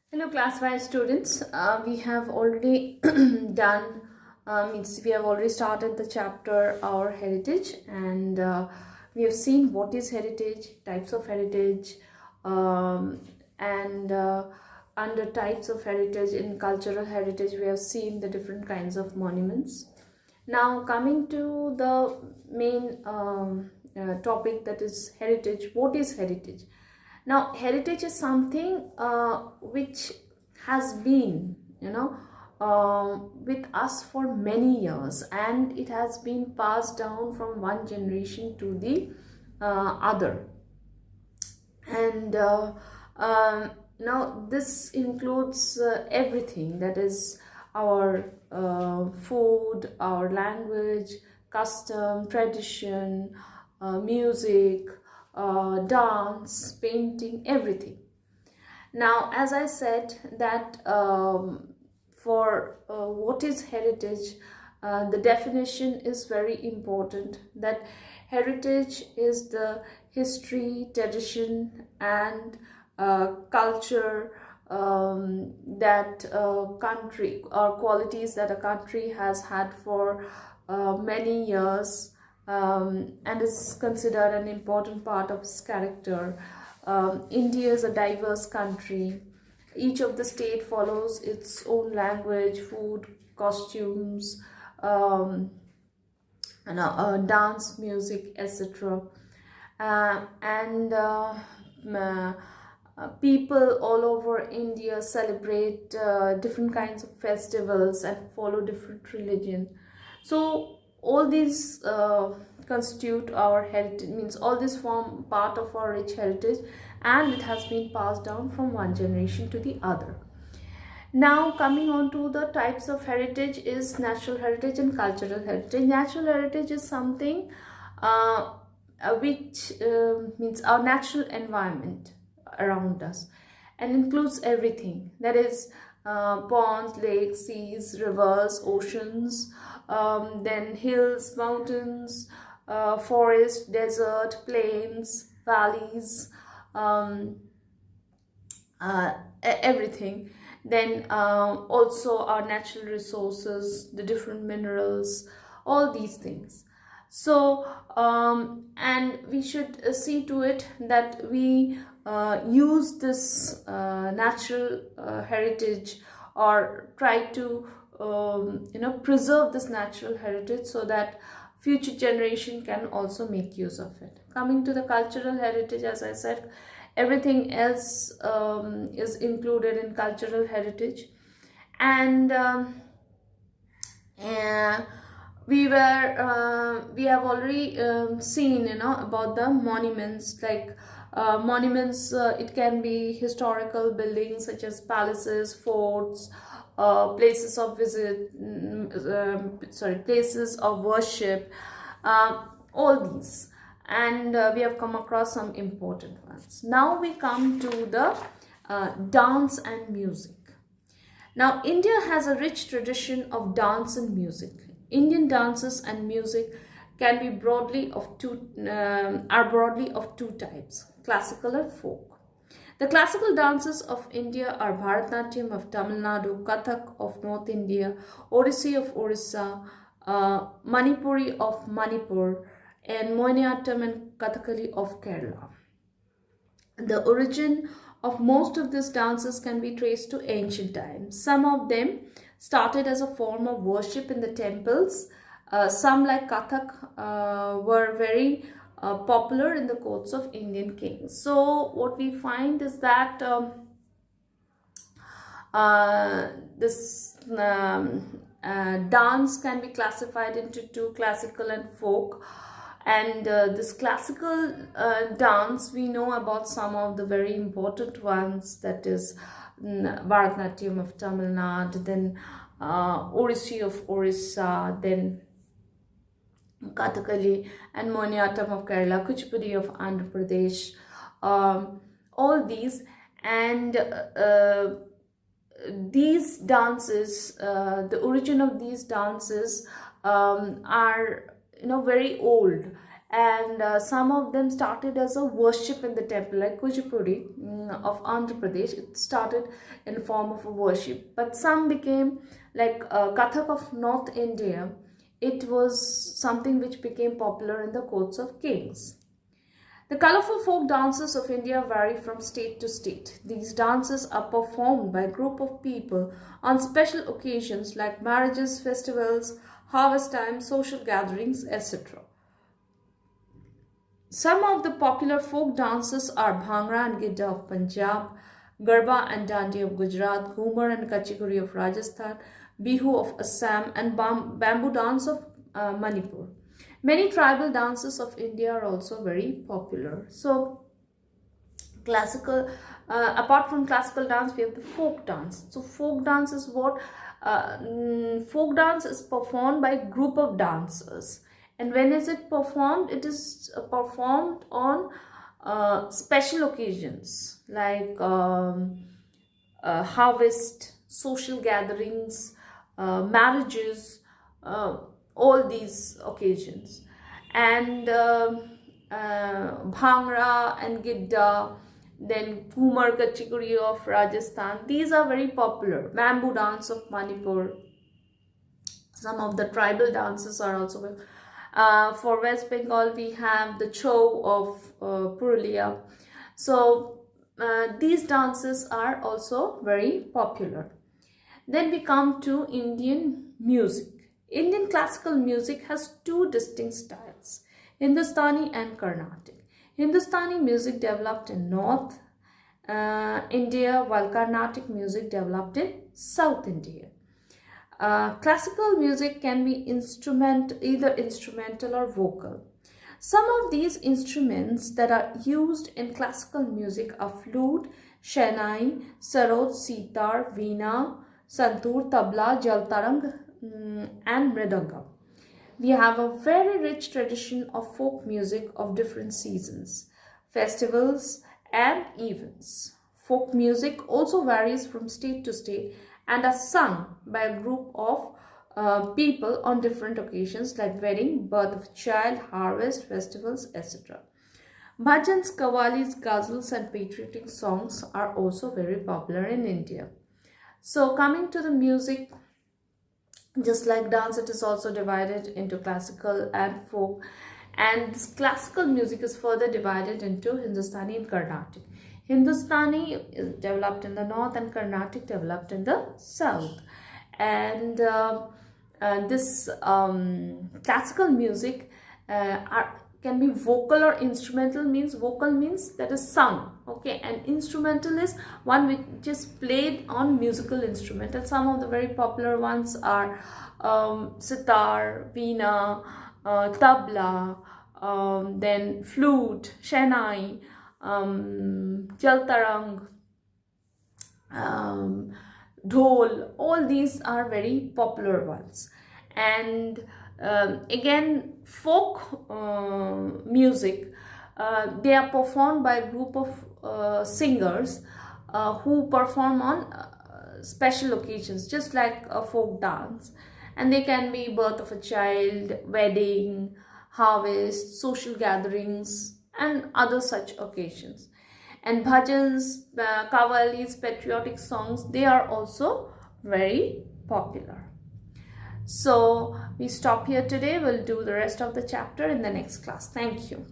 Hello, class 5 students. We have already done, we have already started the chapter Our Heritage, and we have seen what is heritage, types of heritage, um, and under types of heritage in cultural heritage, we have seen the different kinds of monuments. Now, coming to the main topic, that is heritage. What is heritage? Now, heritage is something which has been, with us for many years, and it has been passed down from one generation to the other. And now this includes everything, that is our food, our language, custom, tradition, music, dance, painting, everything. Now, as I said that for what is heritage, the definition is very important, that heritage is the history, tradition, and culture that a country, or qualities that a country has had for many years, and is considered an important part of its character. India is a diverse country. Each of the state follows its own language, food, costumes, dance, music, etc. And people all over India celebrate different kinds of festivals and follow different religion. So all these constitute our heritage, means all this form part of our rich heritage, and it has been passed down from one generation to the other. Now, coming on to the types of heritage is natural heritage and cultural heritage. Natural heritage is something which means our natural environment around us, and includes everything, that is ponds, lakes, seas, rivers, oceans, then hills, mountains, forest, desert, plains, valleys, everything. Then also our natural resources, the different minerals, all these things. So and we should see to it that we use this natural heritage, or try to preserve this natural heritage, so that future generation can also make use of it. Coming to the cultural heritage, as I said, everything else is included in cultural heritage. And we have already seen about the monuments, like monuments, it can be historical buildings such as palaces, forts, places of visit, places of worship, all these. And we have come across some important ones. Now we come to the dance and music. Now, India has a rich tradition of dance and music. Indian dances and music can be broadly of two types: classical and folk. The classical dances of India are Bharatnatyam of Tamil Nadu, Kathak of North India, Odissi of Orissa, Manipuri of Manipur, and Mohiniyattam and Kathakali of Kerala. The origin of most of these dances can be traced to ancient times. Some of them started as a form of worship in the temples. Some, like Kathak, were very popular in the courts of Indian kings. So what we find is that this dance can be classified into two: classical and folk. And this classical dance, we know about some of the very important ones, that is Bharatnatyam of Tamil Nadu, then Odissi of Orissa, then Kathakali and Mohiniyattam of Kerala, Kuchipudi of Andhra Pradesh, all these. And these dances, the origin of these dances are very old, and some of them started as a worship in the temple, like Kuchipudi of Andhra Pradesh. It started in form of a worship, but some became like Kathak of North India. It was something which became popular in the courts of kings. The colorful folk dances of India vary from state to state. These dances are performed by a group of people on special occasions like marriages, festivals, harvest time, social gatherings, etc. Some of the popular folk dances are Bhangra and Gidda of Punjab, Garba and Dandi of Gujarat, Ghumar and Kachiguri of Rajasthan, Bihu of Assam, and Bamboo dance of Manipur. Many tribal dances of India are also very popular. So, classical, apart from classical dance, we have the folk dance. So, folk dance is what? Folk dance is performed by a group of dancers. And when is it performed? It is performed on special occasions like harvest, social gatherings, marriages, all these occasions. And Bhangra and Gidda, then Kumar Kachikuri of Rajasthan, these are very popular. Bamboo dance of Manipur. Some of the tribal dances are also for West Bengal, we have the Chou of Purulia. So these dances are also very popular. Then we come to Indian music. Indian classical music has two distinct styles, Hindustani and Carnatic. Hindustani music developed in North India, while Carnatic music developed in South India. Classical music can be either instrumental or vocal. Some of these instruments that are used in classical music are flute, shehnai, sarod, sitar, veena, santur, tabla, jaltarang, and mridangam. We have a very rich tradition of folk music of different seasons, festivals, and events. Folk music also varies from state to state and are sung by a group of people on different occasions like wedding, birth of child, harvest, festivals, etc. Bhajans, qawwalis, ghazals, and patriotic songs are also very popular in India. So coming to the music, just like dance, it is also divided into classical and folk, and this classical music is further divided into Hindustani and Carnatic. Hindustani is developed in the north and Carnatic developed in the south. And this classical music can be vocal or instrumental. Means vocal means that is sung, okay, and instrumental is one which is played on musical instrument. And some of the very popular ones are sitar, veena, tabla, then flute, shehnai, jaltarang, dhol. All these are very popular ones. And again, folk music, they are performed by a group of singers who perform on special occasions, just like a folk dance. And they can be birth of a child, wedding, harvest, social gatherings, and other such occasions. And bhajans, qawwalis, patriotic songs, they are also very popular. So we stop here today. We'll do the rest of the chapter in the next class. Thank you.